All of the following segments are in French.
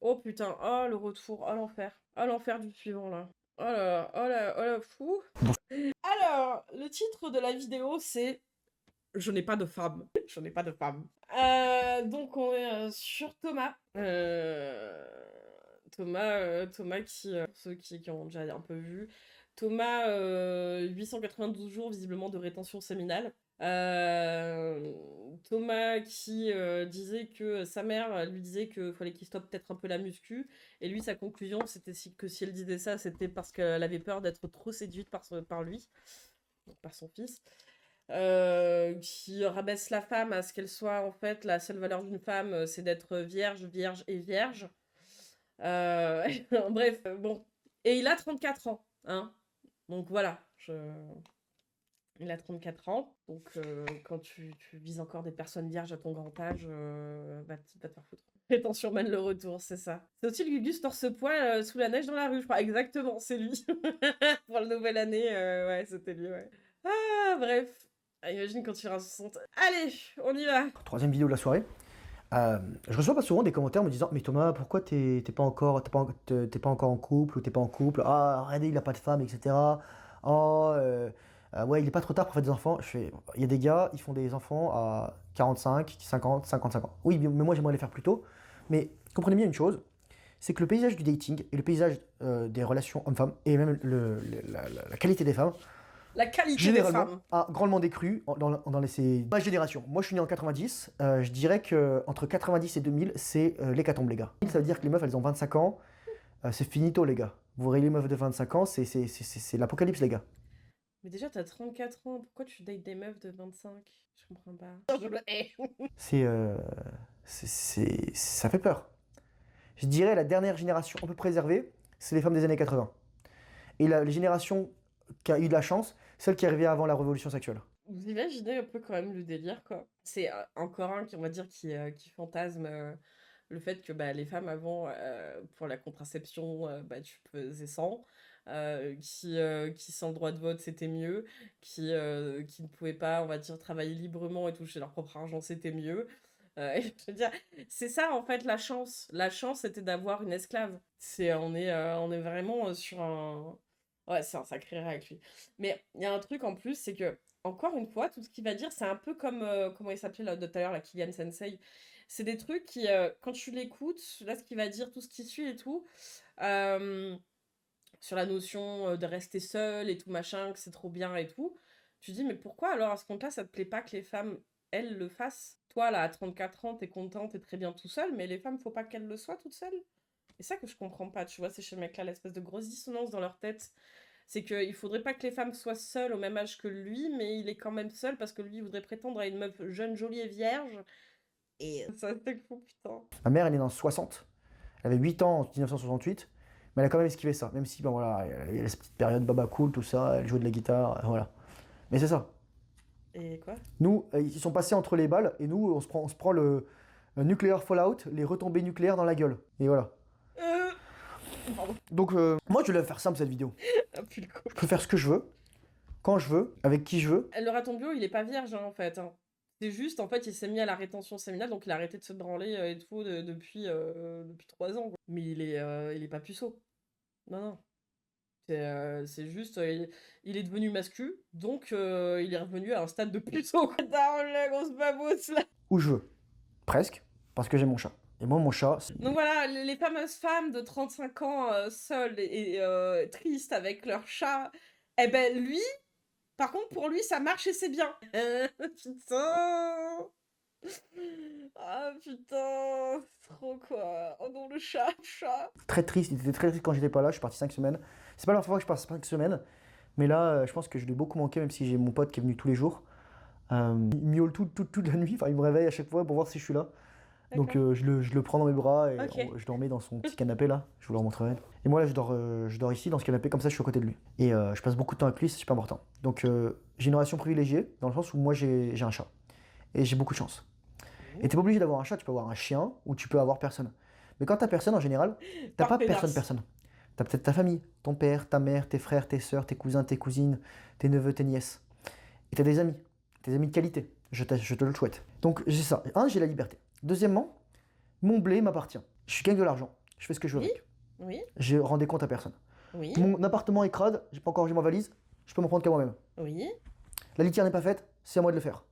Oh putain, oh le retour, oh l'enfer du suivant là. Oh là là, oh là, fou. Alors, le titre de la vidéo c'est Je n'ai pas de femme. Je n'ai pas de femme. Donc on est sur Thomas. Thomas qui, pour ceux qui ont déjà un peu vu, Thomas, 892 jours visiblement de rétention séminale. Thomas qui disait que sa mère lui disait qu'il fallait qu'il stoppe peut-être un peu la muscu, et lui sa conclusion c'était que si elle disait ça c'était parce qu'elle avait peur d'être trop séduite par lui, donc par son fils. Qui rabaisse la femme à ce qu'elle soit en fait la seule valeur d'une femme, c'est d'être vierge, vierge et vierge. Bref, bon. Et il a 34 ans, hein. Donc voilà, il a 34 ans, donc quand tu vises encore des personnes vierges à ton grand âge, va te faire foutre. Rétention mène le retour, c'est ça. C'est aussi le Gugus torse-poil sous la neige dans la rue, je crois. Exactement, c'est lui. Pour la nouvelle année, ouais, c'était lui, ouais. Ah, bref. Ah, imagine quand tu auras 60. Allez, on y va. Troisième vidéo de la soirée. Je reçois pas souvent des commentaires me disant mais Thomas, pourquoi t'es pas encore en couple, ou t'es pas en couple, ah regardez, il a pas de femme, etc. Oh ouais, il est pas trop tard pour faire des enfants. Il y a des gars, ils font des enfants à 45, 50, 55 ans. Oui, mais moi j'aimerais les faire plus tôt. Mais comprenez bien une chose, c'est que le paysage du dating et le paysage des relations hommes-femmes et même la qualité des femmes, La qualité généralement, des femmes. a grandement décru ma génération. Moi, je suis né en 90. Je dirais que entre 90 et 2000, c'est l'hécatombe, les gars. Ça veut dire que les meufs, elles ont 25 ans. C'est finito, les gars. Vous voyez les meufs de 25 ans, c'est l'apocalypse, les gars. Mais déjà, t'as 34 ans, pourquoi tu dates des meufs de 25? Je comprends pas. Je le hais. C'est, euh, ça fait peur. Je dirais la dernière génération un peu préservée, c'est les femmes des années 80. Et la génération qui a eu de la chance, celle qui est arrivée avant la révolution sexuelle. Vous imaginez un peu quand même le délire, quoi. C'est encore un, on va dire, qui fantasme le fait que bah, les femmes avant, pour la contraception, bah, tu pesais 100, qui sans le droit de vote c'était mieux, qui ne pouvaient pas, on va dire, travailler librement et toucher leur propre argent c'était mieux. Je veux dire, c'est ça en fait la chance. La chance c'était d'avoir une esclave. On est vraiment sur un... Ouais, c'est un sacré règle, lui. Mais il y a un truc en plus, c'est que, encore une fois, tout ce qu'il va dire, c'est un peu comme, comment il s'appelait là, de tout à l'heure, la Kylian Sensei. C'est des trucs qui, quand tu l'écoutes, là, ce qu'il va dire, tout ce qui suit et tout, euh, sur la notion de rester seule et tout machin, que c'est trop bien et tout, tu dis, mais pourquoi alors à ce compte-là, ça te plaît pas que les femmes, elles, le fassent? Toi, là, à 34 ans, t'es contente, t'es très bien tout seul, mais les femmes, faut pas qu'elles le soient toutes seules. Et ça que je comprends pas, tu vois, c'est chez les mecs là, l'espèce de grosse dissonance dans leur tête. C'est qu'il faudrait pas que les femmes soient seules au même âge que lui, mais il est quand même seul parce que lui voudrait prétendre à une meuf jeune, jolie et vierge. Et ça, c'est fou, putain. Ma mère, elle est dans 60. Elle avait 8 ans en 1968. Mais elle a quand même esquivé ça. Même si, ben voilà, il y a cette petite période baba cool, tout ça. Elle jouait de la guitare, voilà. Mais c'est ça. Et quoi? Nous, ils sont passés entre les balles. Et nous, on se prend le nuclear fallout, les retombées nucléaires dans la gueule. Et voilà. Euh... Pardon. Donc, moi, je vais faire simple cette vidéo. Ah, puis le coup. Je peux faire ce que je veux, quand je veux, avec qui je veux. Le raton bio, il est pas vierge, hein, en fait. Hein. C'est juste, en fait, il s'est mis à la rétention séminale, donc il a arrêté de se branler et tout depuis 3 ans. Quoi. Mais il est pas puceau. Non, non. C'est juste, il est devenu mascu, donc il est revenu à un stade de puceau. Quoi. Daron, la grosse babousse, là. Où je veux. Presque. Parce que j'ai mon chat. Et moi, mon chat, Donc voilà, les fameuses femmes de 35 ans seules et tristes avec leur chat, eh ben lui, par contre pour lui ça marche et c'est bien. Putain. Ah putain, c'est trop quoi. Oh non le chat. très triste. Il était très triste quand j'étais pas là. Je suis parti 5 semaines. C'est pas la première fois que je passe 5 semaines. Mais là, je pense que je l'ai beaucoup manqué, même si j'ai mon pote qui est venu tous les jours. Il miaule toute la nuit. Enfin, il me réveille à chaque fois pour voir si je suis là. Donc D'accord. je le prends dans mes bras et Ok. je dormais dans son petit canapé là. Je vous le remontrerai. Et moi là, je dors ici dans ce canapé, comme ça je suis à côté de lui. Et je passe beaucoup de temps avec lui, c'est super important. Donc j'ai une relation privilégiée dans le sens où moi j'ai un chat. Et j'ai beaucoup de chance. Et t'es pas obligé d'avoir un chat, tu peux avoir un chien ou tu peux avoir personne. Mais quand t'as personne en général, t'as pas Parfait, personne, merci. personne. T'as peut-être ta famille, ton père, ta mère, tes frères, tes sœurs, tes cousins, tes cousines, tes neveux, tes nièces. Et t'as des amis de qualité. Je te le souhaite. Donc j'ai ça. Un, j'ai la liberté. Deuxièmement, mon blé m'appartient. Je gagne de l'argent. je fais ce que je veux Oui, avec. oui, Je rends des comptes à personne. oui, Mon appartement est crade, j'ai pas encore rangé ma valise, je peux m'en prendre qu'à moi-même. oui. La litière n'est pas faite, c'est à moi de le faire.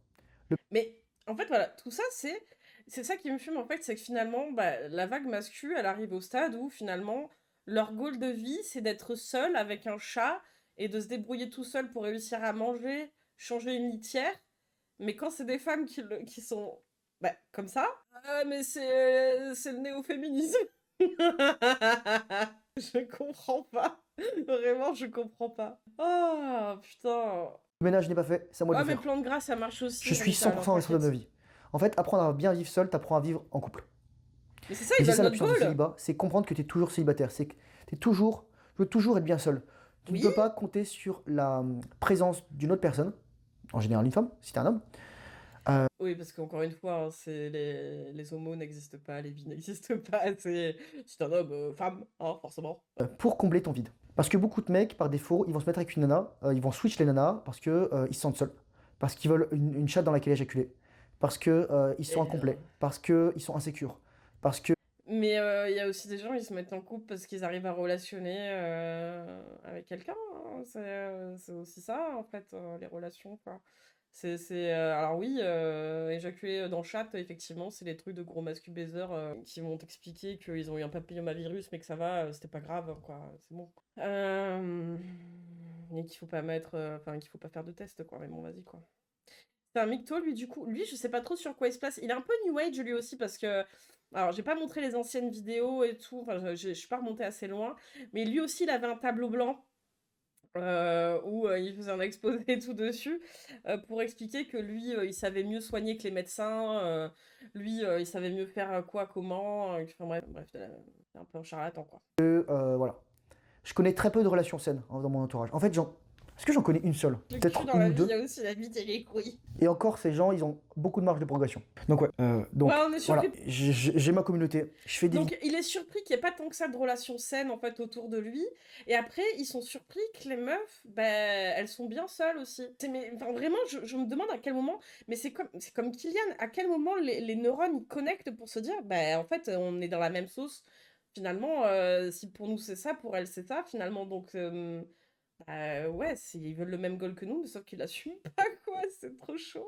Le Mais en fait, voilà, tout ça, c'est ça qui me fume, en fait, c'est que finalement, bah, la vague mascu, elle arrive au stade où finalement, leur goal de vie, c'est d'être seul avec un chat et de se débrouiller tout seul pour réussir à manger, changer une litière. Mais quand c'est des femmes qui sont bah, comme ça, ah, mais c'est le néo-féminisme. Je comprends pas. Vraiment, je comprends pas. Oh, putain. ménage n'est pas fait, c'est à moi de Ah, le mais faire. plan de grâce, ça marche Je aussi, suis Rital, hein, 100% responsable de ma t'inquiète. vie. En fait, apprendre à bien vivre seul, t'apprends à vivre en couple. Mais c'est ça, Et ils c'est veulent ça la notre puissance du goal. célibat, c'est comprendre que tu es toujours célibataire. C'est que tu veux toujours être bien seul. Tu ne Oui, peux pas compter sur la présence d'une autre personne, en général une femme, si t'es un homme, oui, parce qu'encore une fois, hein, c'est les homos n'existent pas, les bi n'existent pas, c'est un homme, femme, hein, forcément. pour combler ton vide. Parce que beaucoup de mecs, par défaut, ils vont se mettre avec une nana, ils vont switch les nanas parce que ils se sentent seuls, parce qu'ils veulent une chatte dans laquelle éjaculer, parce que ils sont Et, incomplets, parce que ils sont insécures, parce que mais il y a aussi des gens, ils se mettent en couple parce qu'ils arrivent à relationner avec quelqu'un, hein. C'est aussi ça, en fait, les relations, quoi. Alors oui, éjaculer dans le chat, effectivement, c'est les trucs de gros mascu baisers qui vont t'expliquer qu'ils ont eu un papillomavirus, mais que ça va, c'était pas grave, hein, quoi, c'est bon. Et qu'il faut pas mettre, enfin, qu'il faut pas faire de test, quoi, mais bon, vas-y, quoi. C'est un mytho, lui, du coup. Lui, je sais pas trop sur quoi il se place. Il est un peu New Age, lui aussi, parce que. Alors, j'ai pas montré les anciennes vidéos et tout. Enfin, je suis pas remontée assez loin. Mais lui aussi, il avait un tableau blanc où il faisait un exposé et tout dessus pour expliquer que lui, il savait mieux soigner que les médecins. Lui, il savait mieux faire quoi, comment. Enfin, bref, c'est un peu un charlatan, quoi. voilà. Je connais très peu de relations saines dans mon entourage. En fait, est-ce que j'en connais une seule? Le cul Peut-être dans une la ou vie, il y deux. a aussi la bite et les couilles. Et encore, ces gens, ils ont beaucoup de marge de progression. Donc ouais. Ouais, Donc on est voilà, surpris. j'ai ma communauté. Je fais des vidéos. Donc, il est surpris qu'il n'y ait pas tant que ça de relations saines, en fait, autour de lui. Et après, ils sont surpris que les meufs, ben, elles sont bien seules aussi. Mais, enfin, vraiment, je me demande à quel moment, mais c'est comme Kylian, à quel moment les neurones, ils connectent pour se dire, ben, en fait, on est dans la même sauce. Finalement, si pour nous c'est ça, pour elles c'est ça, finalement. Donc, ouais, ils veulent le même goal que nous, mais sauf qu'ils l'assument pas, quoi. C'est trop chaud.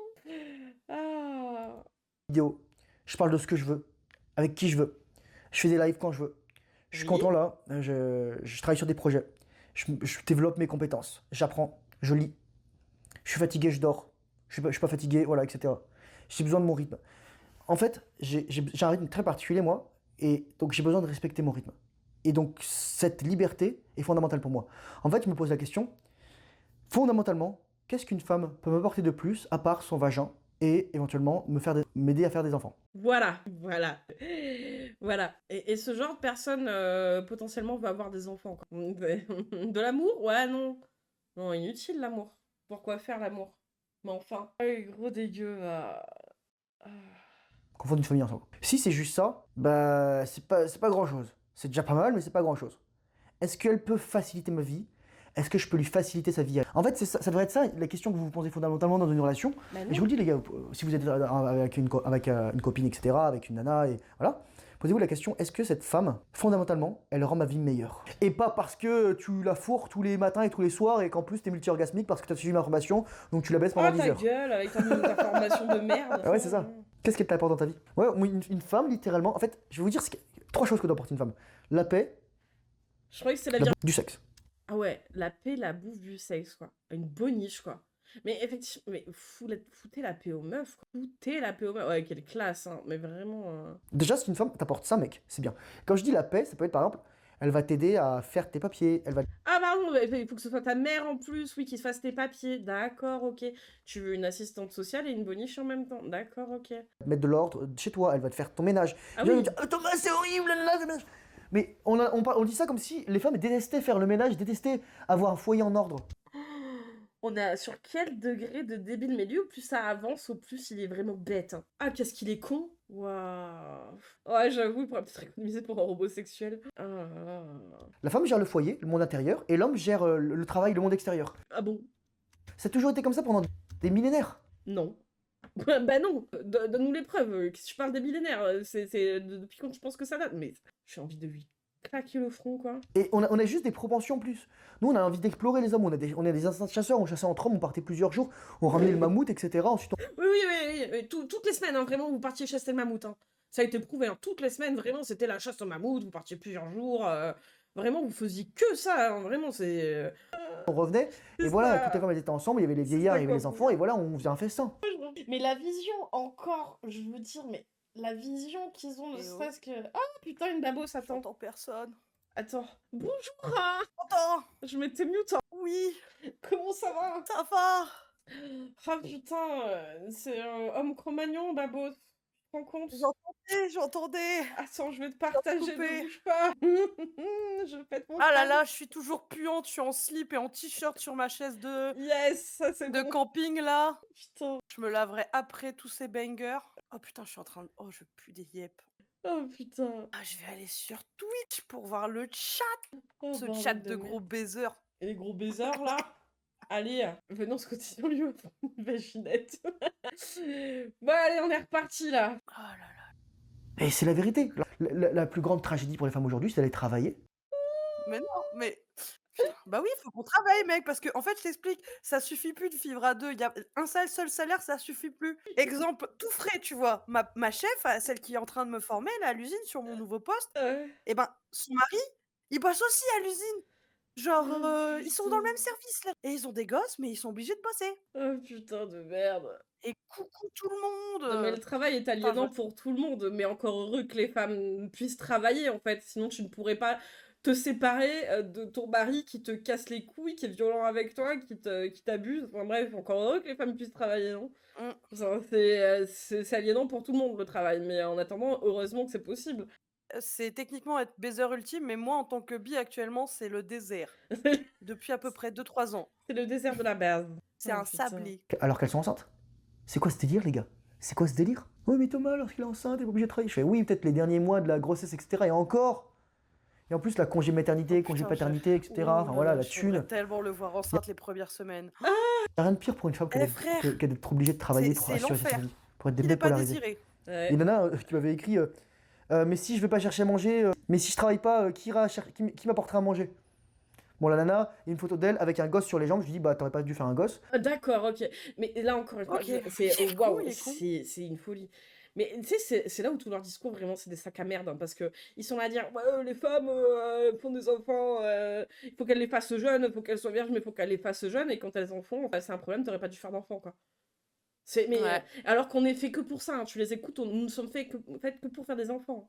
Ah. Vidéos. Je parle de ce que je veux, avec qui je veux. Je fais des lives quand je veux. Je suis Oui, content là, je travaille sur des projets. Je développe mes compétences. J'apprends, je lis. Je suis fatigué, je dors. Je suis pas fatigué, voilà, etc. J'ai besoin de mon rythme. En fait, j'ai un rythme très particulier, moi, et donc j'ai besoin de respecter mon rythme. Et donc, cette liberté est fondamentale pour moi. En fait, je me pose la question, fondamentalement, qu'est-ce qu'une femme peut m'apporter de plus, à part son vagin, et éventuellement m'aider à faire des enfants? voilà, voilà. Voilà. Et ce genre de personne, potentiellement, va avoir des enfants, quoi. De l'amour? Ouais, non. Non, inutile, l'amour. Pourquoi faire l'amour? Mais enfin. Ouais, gros dégueu. Ah. Confondre une famille ensemble. Si c'est juste ça, bah, c'est pas grand-chose. C'est déjà pas mal, mais c'est pas grand-chose. Est-ce qu'elle peut faciliter ma vie? Est-ce que je peux lui faciliter sa vie? En fait, ça devrait être ça la question que vous vous posez fondamentalement dans une relation. Bah Et je non. vous le dis, les gars, si vous êtes avec une copine, etc., avec une nana, et voilà, posez-vous la question, est-ce que cette femme, fondamentalement, elle rend ma vie meilleure? Et pas parce que tu la fourres tous les matins et tous les soirs, et qu'en plus t'es multi-orgasmique parce que t'as suivi ma formation, donc tu la baisses pendant Oh, 10 ta heures. gueule, avec ta formation de merde. Ah ouais, c'est Oh, ça. non. Qu'est-ce qu'elle t'apporte dans ta vie? Ouais, moi, une femme, littéralement, en fait, je vais vous dire trois choses que doit apporter une femme. La paix, Je croyais que c'était la la bien. bouffe, du sexe. Ah ouais, la paix, la bouffe, du sexe, quoi. Une boniche, quoi. Mais effectivement, mais foutez la paix aux meufs, quoi. Foutez la paix aux meufs. Ouais, quelle classe, hein. Mais vraiment. Déjà, si une femme t'apporte ça, mec, c'est bien. Quand je dis la paix, ça peut être par exemple, elle va t'aider à faire tes papiers, elle va te Ah, pardon, il faut que ce soit ta mère en plus, oui, qui se fasse tes papiers. D'accord, ok. Tu veux une assistante sociale et une boniche en même temps. D'accord, ok. mettre de l'ordre chez toi, elle va te faire ton ménage. Ah Les gens vont oui. dire, Thomas, c'est horrible, là, le ménage. Mais on dit ça comme si les femmes détestaient faire le ménage, détestaient avoir un foyer en ordre. On est sur quel degré de débile? Mais lui, au plus ça avance, au plus il est vraiment bête, hein. Ah, qu'est-ce qu'il est con? Waouh. Ouais, j'avoue, il pourrait peut-être économiser pour un robot sexuel. Ah, La femme gère le foyer, le monde intérieur, et l'homme gère le travail, le monde extérieur. ah bon? Ça a toujours été comme ça pendant des millénaires. Non. Bah non, donne-nous les preuves, qu'est-ce que tu parles des millénaires? C'est depuis quand tu penses que ça date? Mais j'ai envie de lui claquer le front, quoi. Et on a juste des propensions en plus. Nous, on a envie d'explorer les hommes, on a des instincts de chasseurs, on chassait entre hommes, on partait plusieurs jours, on ramenait le mammouth, etc. Ensuite, Oui, oui, oui, oui, toutes les semaines, hein, vraiment, vous partiez chasser le mammouth, hein. Ça a été prouvé, hein, toutes les semaines, vraiment, c'était la chasse au mammouth, vous partiez plusieurs jours, vraiment, vous faisiez que ça, hein, vraiment, on revenait, et c'est voilà, toutes les ça, femmes elles étaient ensemble, il y avait les c'est vieillards, ça il y avait qu'on les enfants, et voulait. voilà, on faisait un festin. Mais la vision, encore, je veux dire, mais la vision qu'ils ont, ne Eh oh, serait-ce que... Oh, putain, une babose, attends. j'entends personne. Attends. Bonjour, hein. J'entends. Je m'étais mute, hein. Oui, Comment ça va? ça va. Ah putain, c'est homme Cro-Magnon, babos. Tu te rends compte? J'entendais. Attends, je vais te Viens de partager, ne couper. bouge pas. Je pète mon Ah là crâne. là, je suis toujours puante, je suis en slip et en t-shirt sur ma chaise Yes, ça c'est de bon. camping là. Putain. Je me laverai après tous ces bangers. Oh putain, je suis en train de... Oh, je pue des yep. Oh putain. Ah, je vais aller sur Twitch pour voir le chat. Oh Ce chat bordel de de merde. gros baisers. Et les gros baisers là. Allez, venons se continuer lui offrir une vaginette. Bon allez, on est reparti là. Oh là là. Et c'est la vérité. La plus grande tragédie pour les femmes aujourd'hui, c'est d'aller travailler. Mais non, mais... Putain, bah oui, il faut qu'on travaille, mec, parce que en fait, je t'explique, ça suffit plus de vivre à deux. Il y a un seul salaire, ça suffit plus. Exemple, tout frais, tu vois. Ma chef, celle qui est en train de me former là, à l'usine sur mon nouveau poste, Ouais. et ben, son mari, il bosse aussi à l'usine. Genre, Oh ils sont dans le même putain. service là. Et ils ont des gosses, mais ils sont obligés de bosser. Oh putain de merde. Et coucou tout le Non mais le monde. travail est Enfin, aliénant pour tout le monde, mais encore heureux que les femmes puissent travailler en fait, sinon tu ne pourrais pas te séparer de ton mari qui te casse les couilles, qui est violent avec toi, qui t'abuse, enfin bref, encore heureux que les femmes puissent travailler, non? C'est aliénant pour tout le monde le travail, mais en attendant, heureusement que c'est possible. c'est techniquement être baiser ultime, mais moi en tant que bi actuellement, c'est le désert. Depuis à peu près 2-3 ans. C'est le désert de la base. C'est Oh un putain. sablé. Alors qu'elles sont enceintes. C'est quoi ce délire, les gars? C'est quoi ce délire? Oui, mais Thomas, lorsqu'il est enceinte, il est obligé de travailler. Je fais oui, peut-être les derniers mois de la grossesse, etc. Et encore. Et en plus, la congé maternité, Oh congé putain, paternité, etc. Ouh Enfin là voilà, là, la j'aimerais thune. tellement le voir enceinte les premières semaines. Y'a rien de pire pour une femme Eh frère, que d'être obligée de travailler pour c'est assurer sa l'enfer. famille, pour être Il est pas dépolarisée. désiré. Ouais. Et Nana qui m'avait écrit mais si je vais pas chercher à manger, mais si je travaille pas, qui m'apportera à manger? Bon, la nana, il y a une photo d'elle avec un gosse sur les jambes. Je lui dis, bah, t'aurais pas dû faire un gosse. Ah, d'accord, ok. Mais là, encore une fois, Ok, c'est il est con, waouh, il est con. c'est une folie. Mais tu sais, c'est là où tout leur discours, vraiment, c'est des sacs à merde. Hein, parce que ils sont là à dire, ouais, les femmes font des enfants, il faut qu'elles les fassent jeunes, il faut qu'elles soient vierges, mais il faut qu'elles les fassent jeunes. Et quand elles en font, bah, c'est un problème, t'aurais pas dû faire d'enfants, quoi. Mais, Ouais. alors qu'on est fait que pour ça, hein, tu les écoutes, nous ne sommes faits que pour faire des enfants.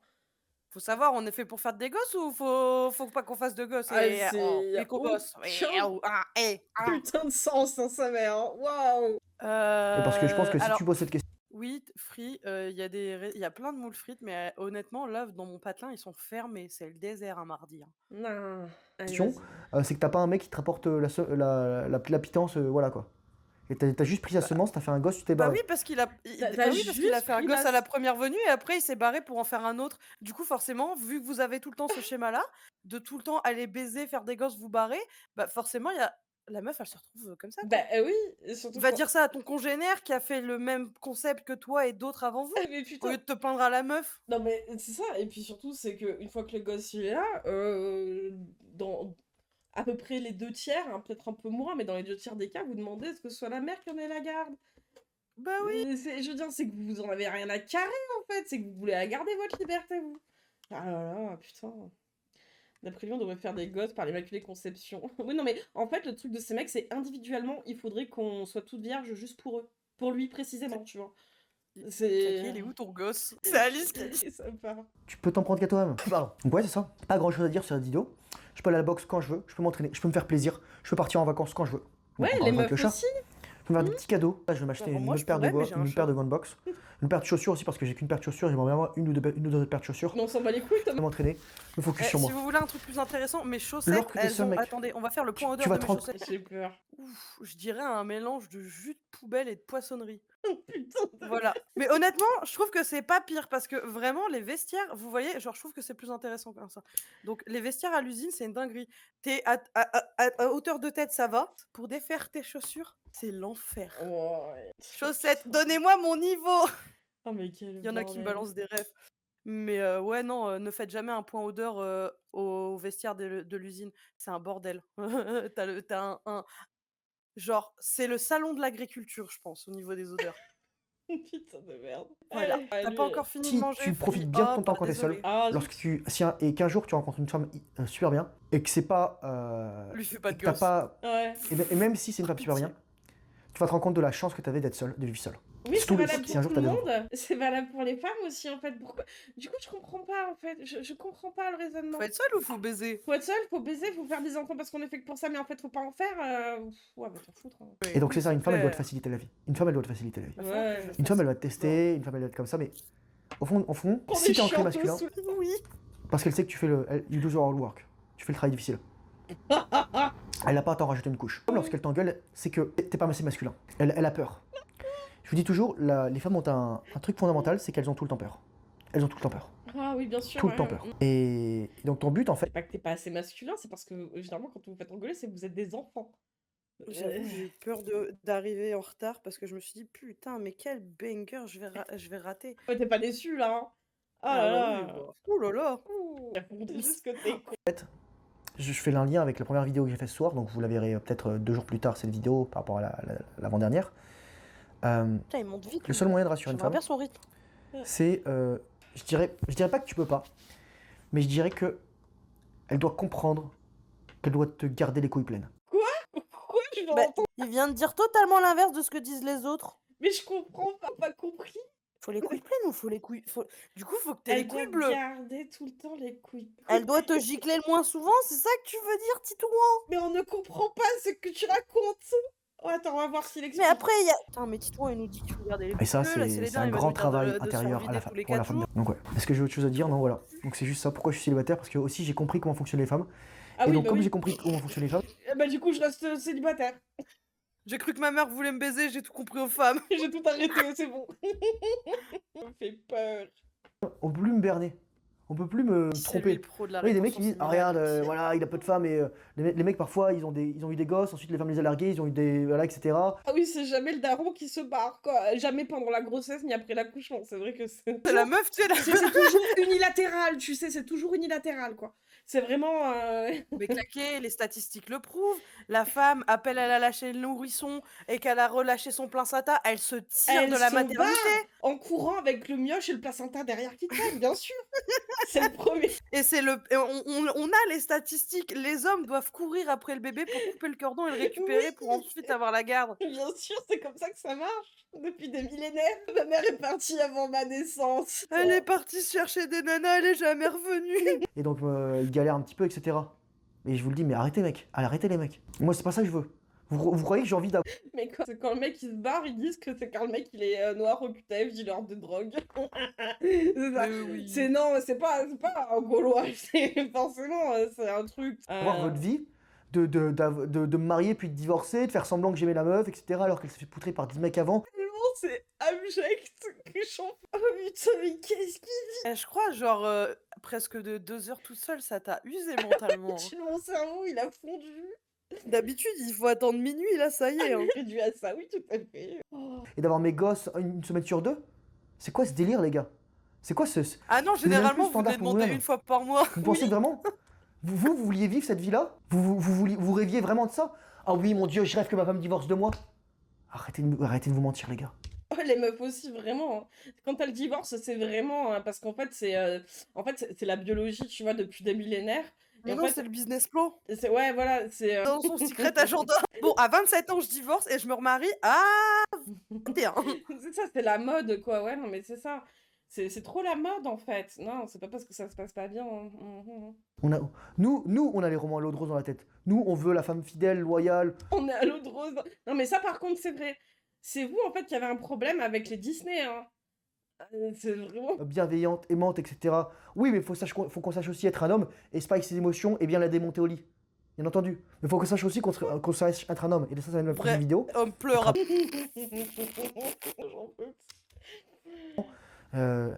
Faut savoir, on est fait pour faire des gosses ou faut pas qu'on fasse de gosses Ah, et, c'est... y et a qu'on bosse. aucun putain de sens dans sa mère, hein. Waouh! Et parce que je pense que si alors, tu poses cette question, oui, free, il y a plein de moules frites, mais honnêtement, là, dans mon patelin, ils sont fermés. C'est le désert un mardi. Hein. Non. Allez, vas-y. c'est que t'as pas un mec qui te rapporte la pitance, voilà quoi. Et t'as juste pris sa semence, t'as fait un gosse, tu t'es Bah barré. oui, parce qu'il a, T'as bah oui, parce qu'il a juste fait un pris gosse la- à la première venue et après il s'est barré pour en faire un autre. Du coup, forcément, vu que vous avez tout le temps ce schéma-là, de tout le temps aller baiser, faire des gosses, vous barrer, bah forcément, il y a la meuf, elle se retrouve comme ça, quoi. Bah oui, et surtout Va quand... dire ça à ton congénère qui a fait le même concept que toi et d'autres avant vous, Mais au putain, lieu de te plaindre à la meuf. non mais c'est ça, et puis surtout c'est que une fois que le gosse il est là, dans à peu près les 2 tiers, hein, peut-être un peu moins, mais dans les 2 tiers des cas, vous demandez est-ce que ce soit la mère qui en ait la garde. Bah oui. Je veux dire, c'est que vous en avez rien à carrer en fait, c'est que vous voulez la garder votre liberté, vous. Ah là là, putain. D'après lui, on devrait faire des gosses par l'Immaculée Conception. Oui, non, mais en fait, le truc de ces mecs, c'est individuellement, il faudrait qu'on soit toutes vierges juste pour eux. Pour lui précisément, tu vois. C'est. Il est où ton gosse? C'est Alice qui a dit. Et ça part. Tu peux t'en prendre qu'à toi-même. Pardon. Donc ouais, c'est ça. Pas grand-chose à dire sur cette vidéo. Je peux aller à la boxe quand je veux, je peux m'entraîner, je peux me faire plaisir, je peux partir en vacances quand je veux. Donc, Ouais, encore les une fois avec meufs le chat. aussi. Je peux me faire des petits cadeaux. Là, je vais m'acheter Bah, une moi, autre je paire de, pourrais, mais j'ai un une chat. paire de gants de boxe. Une paire de chaussures aussi parce que j'ai qu'une paire de chaussures, j'aimerais bien avoir une ou deux autres paires de chaussures. Mais on s'en bat les couilles, Je peux Thomas. m'entraîner, me focus sur Si moi. vous voulez un truc plus intéressant, mes chaussettes, Alors que t'es elles seul, ont... mec. Attendez, on va faire le point Tu odeur vas de te mes rendre- chaussettes. J'ai peur. Ouf, je dirais un mélange de jus de poubelle et de poissonnerie. Putain de Voilà. Mais honnêtement, je trouve que c'est pas pire parce que vraiment les vestiaires, vous voyez, genre je trouve que c'est plus intéressant comme ça. Donc les vestiaires à l'usine, c'est une dinguerie. T'es à hauteur de tête, ça va. Pour défaire tes chaussures, c'est l'enfer. ouais. Chaussettes, donnez-moi mon niveau! Oh mais quel Il y en a qui me bordel. balancent des refs. Mais ouais, non, ne faites jamais un point odeur, au vestiaire de l'usine. C'est un bordel. Tu as un genre, c'est le salon de l'agriculture, je pense, au niveau des odeurs. Putain de merde. Voilà. Ah Tu lui, pas encore fini de Si manger, tu fille? profites bien de Ah ton temps bah quand t'es seul, désolée. ah lorsque zut. tu, si un- et qu'un jour tu rencontres une femme super bien, et que c'est pas, Lui fais pas et de que t'as gosse. pas, Ouais. et même si c'est une femme super Pitié. bien, tu vas te rendre compte de la chance que t'avais d'être seul, de vivre seul. Oui, c'est Surtout valable si pour un tout jour le t'as des enfants. monde. C'est valable pour les femmes aussi, en fait. Pourquoi? Du coup, je comprends pas, en fait. Je comprends pas le raisonnement. Faut être seul ou faut baiser? Faut être seul, faut baiser, faut faire des enfants parce qu'on est fait que pour ça, mais en fait, faut pas en faire. Ouais, va t'en foutre, hein. Oui, Et donc c'est ça, c'est une femme elle doit te clair. faciliter la vie. Une femme elle doit te faciliter la vie. Va falloir que Ouais. je Une femme fasse elle va te ça. tester, une femme elle va être comme ça, mais au fond, On si est t'es ancré chiant masculin, tous. Oui. parce qu'elle sait que tu fais you do the hard work, tu fais le travail difficile. Elle n'a pas à t'en rajouter une couche. Lorsqu'elle t'engueule, c'est que t'es pas assez masculin. Elle a peur. Je vous dis toujours, les femmes ont un truc fondamental, c'est qu'elles ont tout le temps peur. Elles ont tout le temps peur. Ah oui, bien sûr. Tout le Ouais. temps peur. Et donc ton but en fait, C'est pas que t'es pas assez masculin, c'est parce que généralement, quand vous vous faites engueuler, c'est que vous êtes des enfants. J'avoue, j'ai eu peur d'arriver en retard parce que je me suis dit: «Putain, mais quel banger je vais rater». Ouais, t'es pas déçu là, hein. Ah Ah là bah oui, là. bah, ouh là là! Ouh, pour montrer juste que t'es con. je fais un lien avec la première vidéo que j'ai faite ce soir, donc vous la verrez peut-être 2 jours plus tard cette vidéo par rapport à l'avant-dernière. Putain, il monte vite, Le lui. seul moyen de rassurer une J'aimerais femme, bien son rythme. c'est, je dirais pas que tu peux pas, mais je dirais que elle doit comprendre qu'elle doit te garder les couilles pleines. Pourquoi je vais Bah, entendre? il vient de dire totalement l'inverse de ce que disent les autres. Mais je comprends pas compris. Faut les couilles pleines ou faut les couilles du coup, faut que tu aies les Elle doit couilles bleues. garder tout le temps les couilles. Elle doit te gicler le moins souvent, c'est ça que tu veux dire, Titouan? Mais on ne comprend pas ce que tu racontes. Oh, attends, on va voir s'il Mais explique. après, il y a putain, mais Titouan, il nous dit qu'il faut garder les Et couilles ça, bleues, là, c'est c'est les dents, un il va grand nous dire travail de se intérieur faire à la vider tous les pour la 4 femme. jours. Donc ouais. Est-ce que j'ai autre chose à dire? Non, voilà. Donc c'est juste ça. Pourquoi je suis célibataire? Parce que aussi j'ai compris comment fonctionnent les femmes. Ah Et oui, donc bah comme oui. j'ai compris comment fonctionnent les femmes, Bah du coup, je reste célibataire. J'ai cru que ma mère voulait me baiser, j'ai tout compris aux femmes. J'ai tout arrêté, c'est bon. Ça me fait peur. on peut plus me berner. On peut plus me C'est lui tromper. le pro de la Oui, des mecs qui rétention disent ah, séminale. regarde, voilà, il a peu de femmes et les mecs parfois ils ont eu des gosses, ensuite les femmes les a largués, ils ont eu des voilà, etc. Ah oui, c'est jamais le daron qui se barre, quoi. Jamais pendant la grossesse ni après l'accouchement. C'est vrai que c'est C'est la meuf, tu sais, c'est toujours unilatéral, tu sais, c'est toujours unilatéral, quoi. C'est vraiment. Mais claqué, les statistiques le prouvent. La femme, appelle, elle a lâché le nourrisson et qu'elle a relâché son placenta, elle se tire Elle de la se maternité. barre en courant avec le mioche et le placenta derrière qui traîne, bien sûr. C'est le premier. Et c'est le, et on a les statistiques. Les hommes doivent courir après le bébé pour couper le cordon et le récupérer Oui. pour ensuite avoir la garde. Bien sûr, c'est comme ça que ça marche. Depuis des millénaires. Ma mère est partie avant ma naissance. Elle est partie chercher des nanas, elle est jamais revenue. Et donc ils galèrent un petit peu, etc. Et je vous le dis, mais arrêtez mec, arrêtez les mecs. Moi c'est pas ça que je veux. Vous croyez que j'ai envie d'avoir Mais quoi, c'est quand le mec il se barre, ils disent que c'est quand le mec il est noir au QTF, dealer de drogue. C'est ça. Oui. C'est non, c'est pas un Gaulois, c'est forcément c'est un truc. votre vie, de me marier puis de divorcer, de faire semblant que j'aimais la meuf, etc. alors qu'elle s'est fait poutrer par 10 mecs avant. Tellement c'est abject que j'en. Oh putain, mais qu'est-ce qu'il Je crois, genre, presque de 2 heures tout seul, ça t'a usé mentalement. dit? Mon cerveau il a fondu. D'habitude, il faut attendre minuit, là, ça y est. Hein. Réduit à ça, oui, tout à fait. Oh. Et d'avoir mes gosses une semaine sur 2. C'est quoi ce délire les gars? C'est quoi ce... Ah non, C'est même plus généralement, vous standard les pour demandez vous-même. une fois par mois. Vous pensez que vraiment vous vouliez vivre cette vie-là vous rêviez vraiment de ça? Ah oui, mon Dieu, je rêve que ma femme divorce de moi. Arrêtez de vous mentir, les gars. Oh, les meufs aussi, vraiment. Hein. Quand elles divorcent, c'est vraiment. Hein, parce qu'en fait, c'est la biologie, tu vois, depuis des millénaires. Mais Et en non, fait, c'est le business plan. ouais, voilà, c'est. Dans son secret agenda. Bon, à 27 ans, je divorce et je me remarie à 21. C'est ça, c'est la mode, quoi. Ouais, non, mais c'est ça. C'est trop la mode, en fait. Non, c'est pas parce que ça se passe pas bien. Hein. Nous, on a les romans à l'eau de rose dans la tête. Nous, on veut la femme fidèle, loyale. On est à l'eau de rose. Non, mais ça, par contre, c'est vrai. C'est vous, en fait, qui avez un problème avec les Disney. Hein. C'est vraiment. Bienveillante, aimante, etc. Oui, mais faut qu'on sache aussi être un homme et spice ses émotions et bien la démonter au lit. bien entendu. Mais il faut qu'on sache aussi qu'on sache être un homme. Et ça va être ma prochaine Vrai vidéo. homme pleure. J'en peux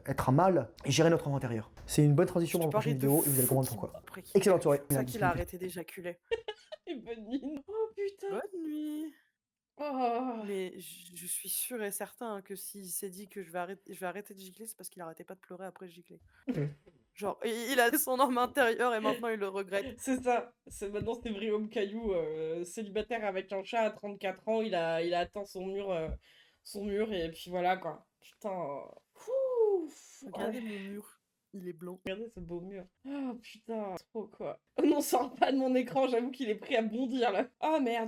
Être un mâle et gérer notre enfant intérieur. C'est une bonne transition Je pour te ma prochaine parie de vidéo et vous allez fou comprendre qu'il pourquoi. après qu'il Excellente soirée. c'est ça qu'il a arrêté d'éjaculer. plus. Bonne nuit. Oh putain. Bonne nuit. Oh. Mais je suis sûre et certain que s'il s'est dit que je vais arrêter de gicler, c'est parce qu'il arrêtait pas de pleurer après je giclais. Genre, il a son homme intérieur et maintenant il le regrette. C'est ça. Maintenant c'est Vriom Caillou, célibataire avec un chat à 34 ans. Il a atteint son mur et puis voilà quoi. Putain. Ouf. Regardez mon mur, il est blanc. Regardez ce beau mur. Oh putain, trop quoi. Oh non, sors pas de mon écran, j'avoue qu'il est prêt à bondir là. Oh merde.